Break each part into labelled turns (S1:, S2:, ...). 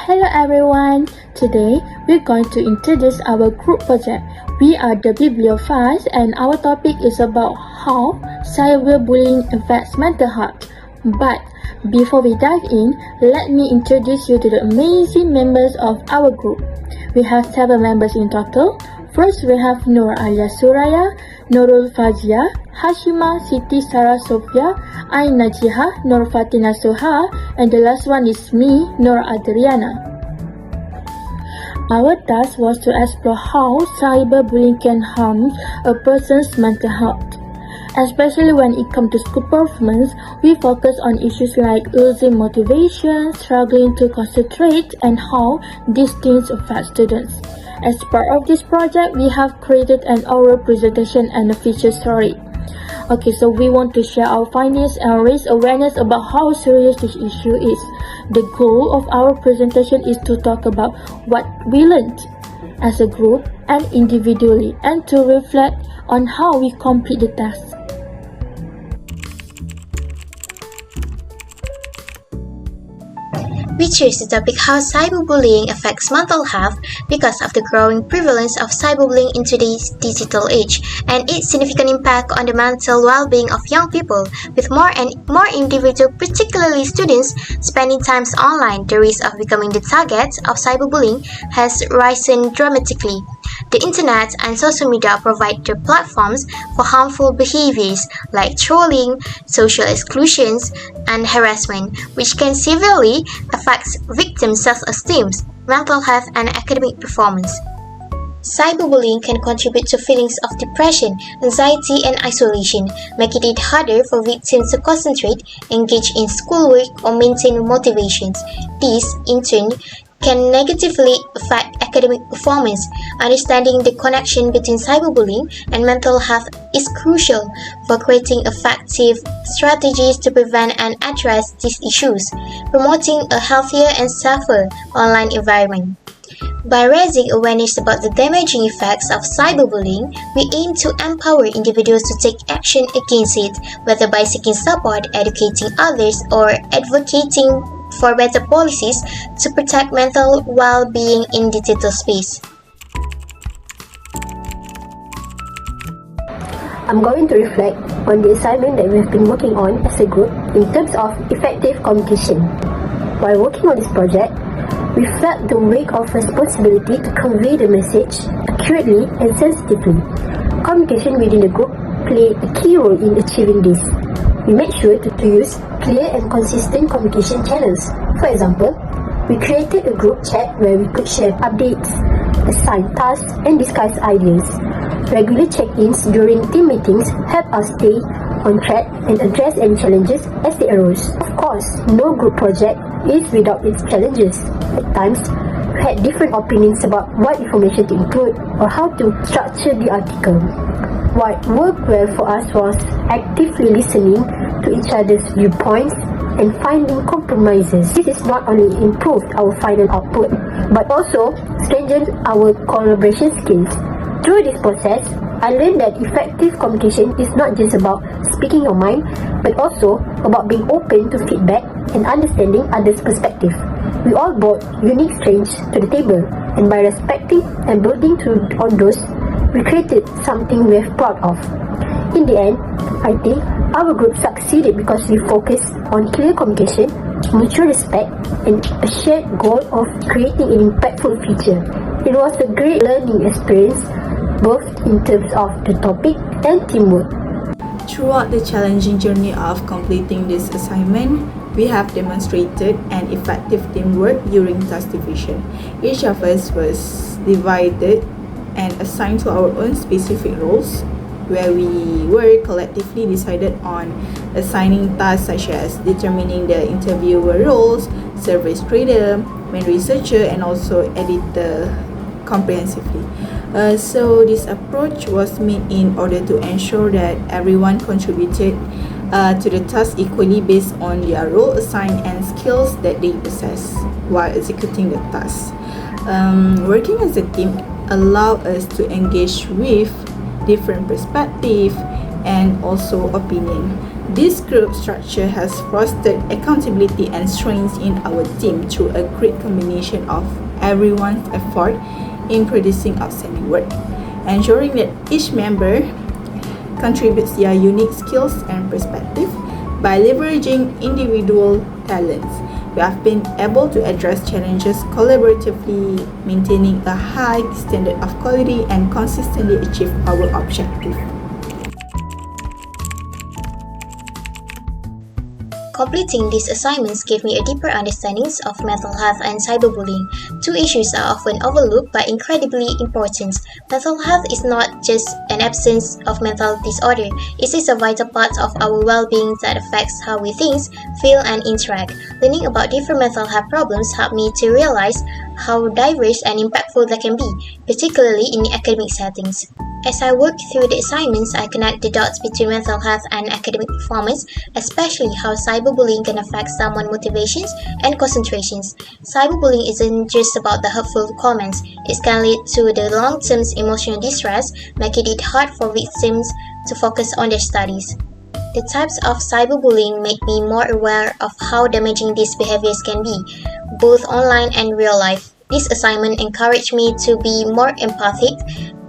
S1: Hello everyone! Today we're going to introduce our group project. We are the bibliophiles and our topic is about how cyberbullying affects mental health. But before we dive in, let me introduce you to the amazing members of our group. We have 7 members in total. First we have Nur alias Suraya, Nurul Fazia, Hashima, Siti Sarah Sofia, Ain Najiha, Nur Fatina Soha, and the last one is me, Nur Adriana. Our task was to explore how cyberbullying can harm a person's mental health. Especially when it comes to school performance, we focus on issues like losing motivation, struggling to concentrate, and how these things affect students. As part of this project, we have created an oral presentation and a feature story. Okay, so we want to share our findings and raise awareness about how serious this issue is. The goal of our presentation is to talk about what we learned as a group and individually, and to reflect on how we complete the task.
S2: We choose the topic how cyberbullying affects mental health because of the growing prevalence of cyberbullying in today's digital age and its significant impact on the mental well-being of young people. With more and more individuals, particularly students, spending time online, the risk of becoming the target of cyberbullying has risen dramatically. The internet and social media provide the platforms for harmful behaviors like trolling, social exclusions, and harassment, which can severely affect victims' self-esteem, mental health, and academic performance. Cyberbullying can contribute to feelings of depression, anxiety, and isolation, making it harder for victims to concentrate, engage in schoolwork, or maintain motivations. This, in turn, can negatively affect academic performance. Understanding the connection between cyberbullying and mental health is crucial for creating effective strategies to prevent and address these issues, promoting a healthier and safer online environment. By raising awareness about the damaging effects of cyberbullying, we aim to empower individuals to take action against it, whether by seeking support, educating others, or advocating for better policies to protect mental well-being in digital space.
S3: I'm going to reflect on the assignment that we've been working on as a group in terms of effective communication. While working on this project, we felt the weight of responsibility to convey the message accurately and sensitively. Communication within the group played a key role in achieving this. We made sure to use clear and consistent communication channels. For example, we created a group chat where we could share updates, assign tasks, and discuss ideas. Regular check-ins during team meetings help us stay on track and address any challenges as they arose. Of course, no group project is without its challenges. At times, we had different opinions about what information to include or how to structure the article. What worked well for us was actively listening to each other's viewpoints and finding compromises. This has not only improved our final output, but also strengthened our collaboration skills. Through this process, I learned that effective communication is not just about speaking your mind, but also about being open to feedback and understanding others' perspective. We all brought unique strengths to the table, and by respecting and building on those, we created something we're proud of. In the end, I think our group succeeded because we focused on clear communication, mutual respect, and a shared goal of creating an impactful future. It was a great learning experience, both in terms of the topic and teamwork.
S4: Throughout the challenging journey of completing this assignment, we have demonstrated an effective teamwork during task division. Each of us was divided and assigned to our own specific roles, where we were collectively decided on assigning tasks such as determining the interviewer roles, service creator, main researcher, and also editor comprehensively. So this approach was made in order to ensure that everyone contributed to the task equally based on their role assigned and skills that they possess while executing the task. Working as a team allows us to engage with different perspectives and also opinion. This group structure has fostered accountability and strength in our team through a great combination of everyone's effort in producing outstanding work, ensuring that each member contributes their unique skills and perspective. By leveraging individual talents, we have been able to address challenges collaboratively, maintaining a high standard of quality and consistently achieve our objective.
S2: Completing these assignments gave me a deeper understanding of mental health and cyberbullying. Two issues are often overlooked but incredibly important. Mental health is not just an absence of mental disorder, it is a vital part of our well-being that affects how we think, feel, and interact. Learning about different mental health problems helped me to realize how diverse and impactful they can be, particularly in academic settings. As I work through the assignments, I connect the dots between mental health and academic performance, especially how cyberbullying can affect someone's motivations and concentrations. Cyberbullying isn't just about the hurtful comments, it can lead to the long-term emotional distress, making it hard for victims to focus on their studies. The types of cyberbullying make me more aware of how damaging these behaviors can be, both online and real life. This assignment encouraged me to be more empathic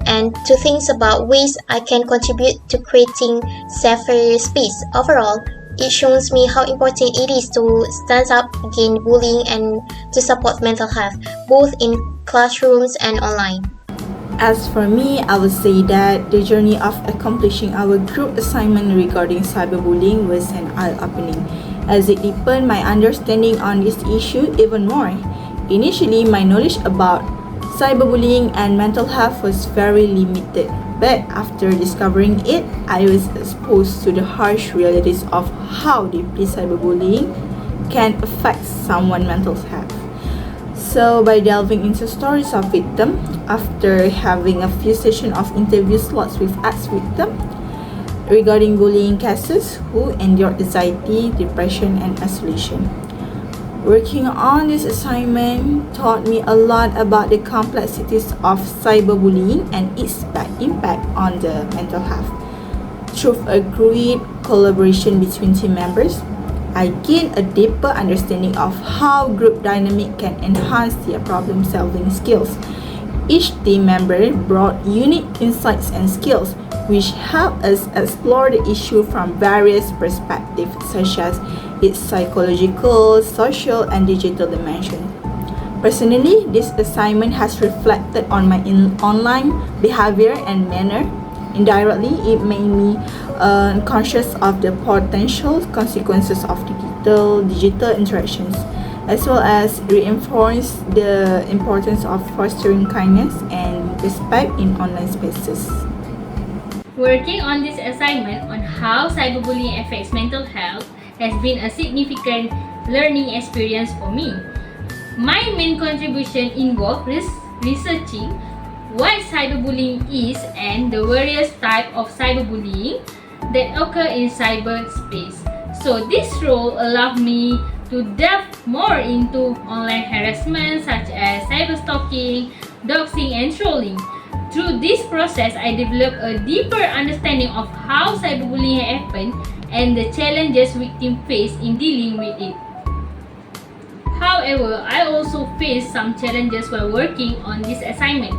S2: and to think about ways I can contribute to creating safer space. Overall, it shows me how important it is to stand up against bullying and to support mental health, both in classrooms and online.
S4: As for me, I would say that the journey of accomplishing our group assignment regarding cyberbullying was an eye-opening, as it deepened my understanding on this issue even more. Initially, my knowledge about cyberbullying and mental health was very limited, but after discovering it, I was exposed to the harsh realities of how deeply cyberbullying can affect someone's mental health. So, by delving into stories of victims, after having a few sessions of interview slots with ex-victims regarding bullying cases who endured anxiety, depression, and isolation. Working on this assignment taught me a lot about the complexities of cyberbullying and its impact on the mental health. Through a great collaboration between team members, I gained a deeper understanding of how group dynamic can enhance their problem-solving skills. Each team member brought unique insights and skills, which helped us explore the issue from various perspectives, such as its psychological, social, and digital dimension. Personally, this assignment has reflected on my online behavior and manner. Indirectly, it made me conscious of the potential consequences of digital interactions, as well as reinforced the importance of fostering kindness and respect in online spaces.
S5: Working on this assignment on how cyberbullying affects mental health has been a significant learning experience for me. My main contribution involved researching what cyberbullying is and the various types of cyberbullying that occur in cyberspace. So this role allowed me to delve more into online harassment such as cyberstalking, doxing, and trolling. Through this process, I developed a deeper understanding of how cyberbullying happens and the challenges victims face in dealing with it. However, I also faced some challenges while working on this assignment.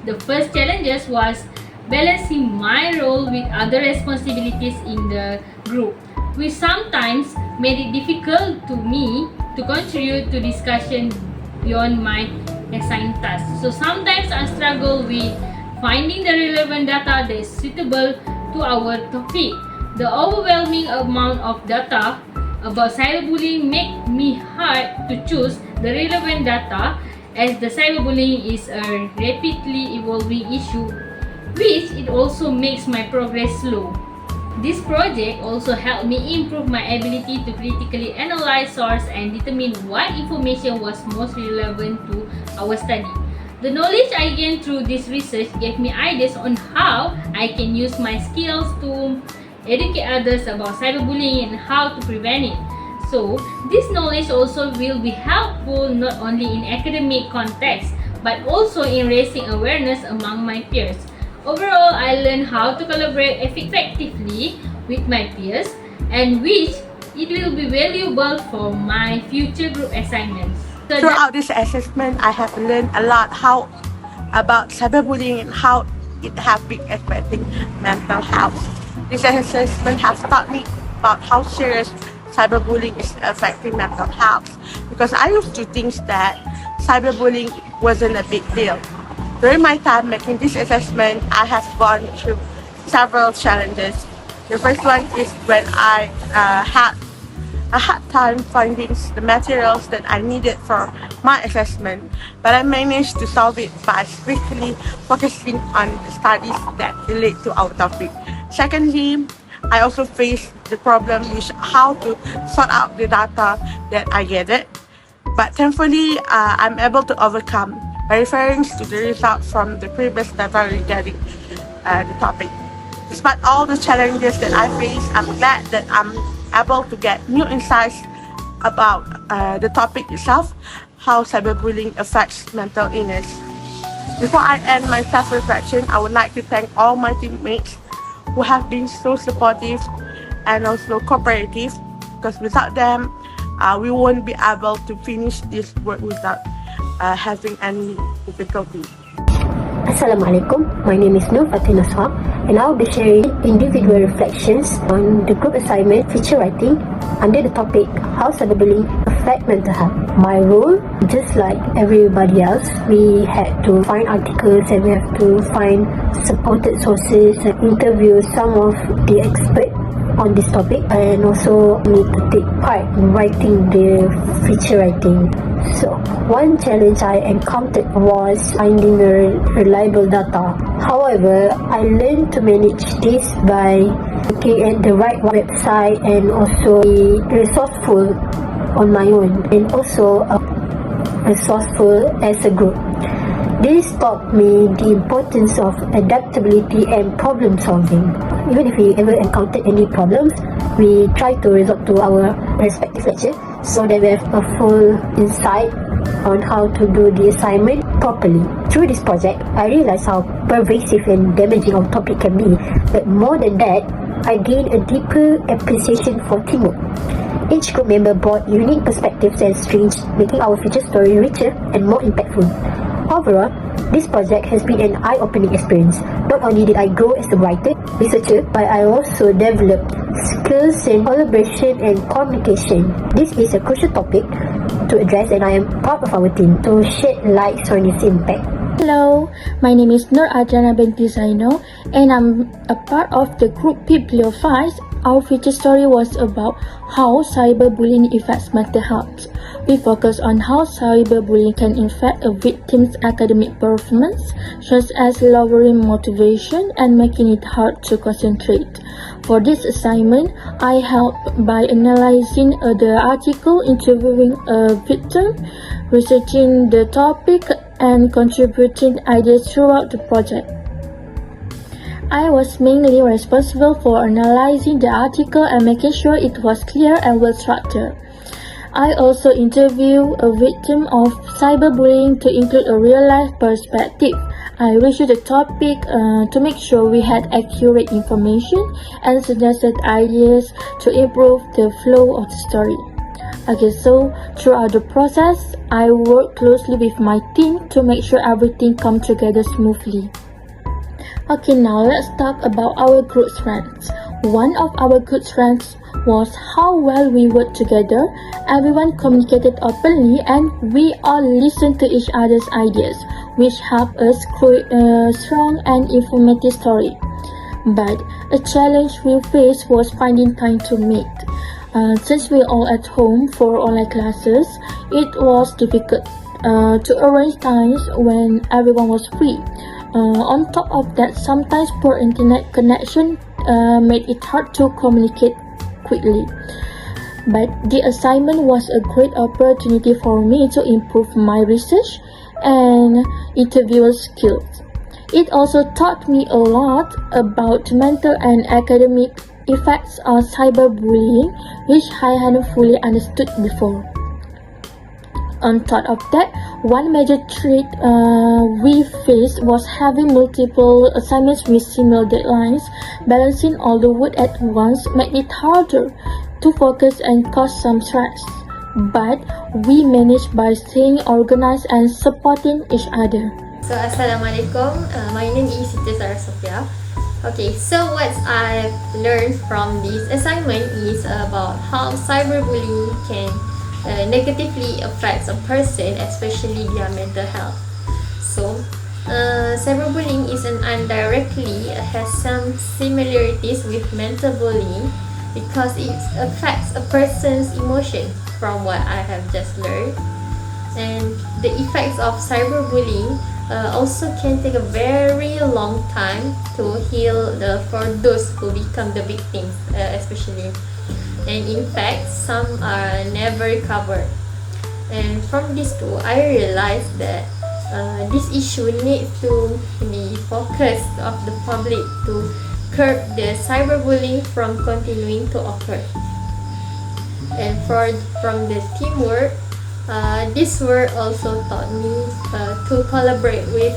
S5: The first challenges was balancing my role with other responsibilities in the group, which sometimes made it difficult to me to contribute to discussion beyond my assigned tasks. So sometimes I struggle with finding the relevant data that is suitable to our topic. The overwhelming amount of data about cyberbullying make me hard to choose the relevant data, as the cyberbullying is a rapidly evolving issue, which it also makes my progress slow. This project also helped me improve my ability to critically analyze source and determine what information was most relevant to our study. The knowledge I gained through this research gave me ideas on how I can use my skills to educate others about cyberbullying and how to prevent it. So, this knowledge also will be helpful not only in academic context but also in raising awareness among my peers. Overall, I learned how to collaborate effectively with my peers, and which it will be valuable for my future group assignments. So
S6: Throughout this assessment, I have learned a lot about cyberbullying and how it has been affecting mental health. This assessment has taught me about how serious cyberbullying is affecting mental health, because I used to think that cyberbullying wasn't a big deal. During my time making this assessment, I have gone through several challenges. The first one is when I had a hard time finding the materials that I needed for my assessment, but I managed to solve it by strictly focusing on the studies that relate to our topic. Secondly, I also faced the problem with how to sort out the data that I gathered, but thankfully I'm able to overcome by referring to the results from the previous data regarding the topic. Despite all the challenges that I face, I'm glad that I'm able to get new insights about the topic itself, how cyberbullying affects mental illness. Before I end my self-reflection, I would like to thank all my teammates who have been so supportive and also cooperative, because without them, we won't be able to finish this work without having any difficulty.
S3: Assalamualaikum, my name is Nur Fatina Swab, and I'll be sharing individual reflections on the group assignment feature writing under the topic how cyberbullying affect mental health. My role, just like everybody else, we had to find articles and we have to find supported sources and interview some of the experts on this topic, and also need to take part in writing the feature writing. So, one challenge I encountered was finding reliable data. However, I learned to manage this by looking at the right website and also be resourceful on my own, and also resourceful as a group. This taught me the importance of adaptability and problem solving. Even if we ever encountered any problems, we try to resort to our respective lecture so that we have a full insight on how to do the assignment properly. Through this project, I realized how pervasive and damaging our topic can be, but more than that, I gained a deeper appreciation for teamwork. Each group member brought unique perspectives and strengths, making our feature story richer and more impactful. Overall, this project has been an eye-opening experience. Not only did I grow as a writer, researcher, but I also developed skills in collaboration and communication. This is a crucial topic to address, and I am proud of our team to shed light on its impact.
S1: Hello, my name is Nur Adriana binti Zaino, and I'm a part of the group Bibliophiles. Our feature story was about how cyberbullying affects mental health. We focus on how cyberbullying can affect a victim's academic performance, such as lowering motivation and making it hard to concentrate. For this assignment, I helped by analyzing the article, interviewing a victim, researching the topic, and contributing ideas throughout the project. I was mainly responsible for analyzing the article and making sure it was clear and well structured. I also interviewed a victim of cyberbullying to include a real-life perspective. I researched the topic to make sure we had accurate information and suggested ideas to improve the flow of the story. Okay, so throughout the process, I worked closely with my team to make sure everything comes together smoothly. Okay, now let's talk about our group strengths. One of our good strengths was how well we worked together. Everyone communicated openly and we all listened to each other's ideas, which helped us create a strong and informative story. But a challenge we faced was finding time to meet. Since we all at home for online classes, it was difficult to arrange times when everyone was free. On top of that, sometimes poor internet connection made it hard to communicate quickly. But the assignment was a great opportunity for me to improve my research and interview skills. It also taught me a lot about mental and academic effects of cyberbullying, which I hadn't fully understood before. On top of that, one major threat we faced was having multiple assignments with similar deadlines, Balancing all the work at once made it harder to focus and caused some stress. But we managed by staying organized and supporting each other.
S7: So Assalamualaikum, my name is Siti Sarah Sophia. Okay, so what I've learned from this assignment is about how cyberbullying can negatively affect a person, especially their mental health. So, cyberbullying is an indirectly has some similarities with mental bullying because it affects a person's emotion from what I have just learned. And the effects of cyberbullying also can take a very long time to heal for those who become the victims, especially. And in fact, some are never recovered. And from this too, I realized that this issue needs to be focused of the public to curb the cyberbullying from continuing to occur. And from the teamwork, this work also taught me to collaborate with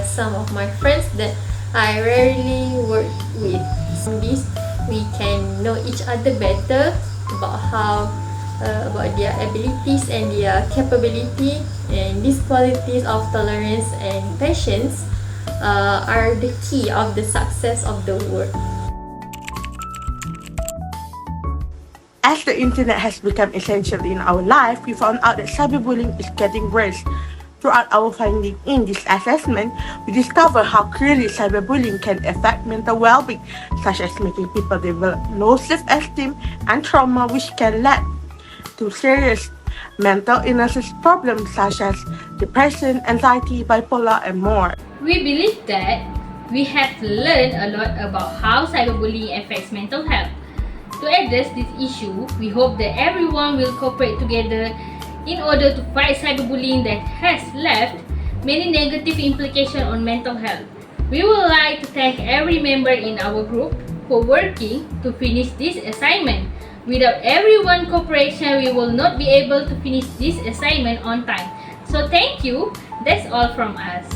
S7: some of my friends that I rarely work with. From this, we can know each other better about about their abilities and their capability, and these qualities of tolerance and patience are the key of the success of the work.
S6: As the internet has become essential in our life, we found out that cyberbullying is getting worse. Throughout our finding in this assessment, we discover how clearly cyberbullying can affect mental well-being, such as making people develop low self-esteem and trauma, which can lead to serious mental illness problems such as depression, anxiety, bipolar, and more.
S5: We believe that we have learned a lot about how cyberbullying affects mental health. To address this issue, we hope that everyone will cooperate together in order to fight cyberbullying that has left many negative implications on mental health. We would like to thank every member in our group for working to finish this assignment. Without everyone's cooperation, we will not be able to finish this assignment on time. So thank you. That's all from us.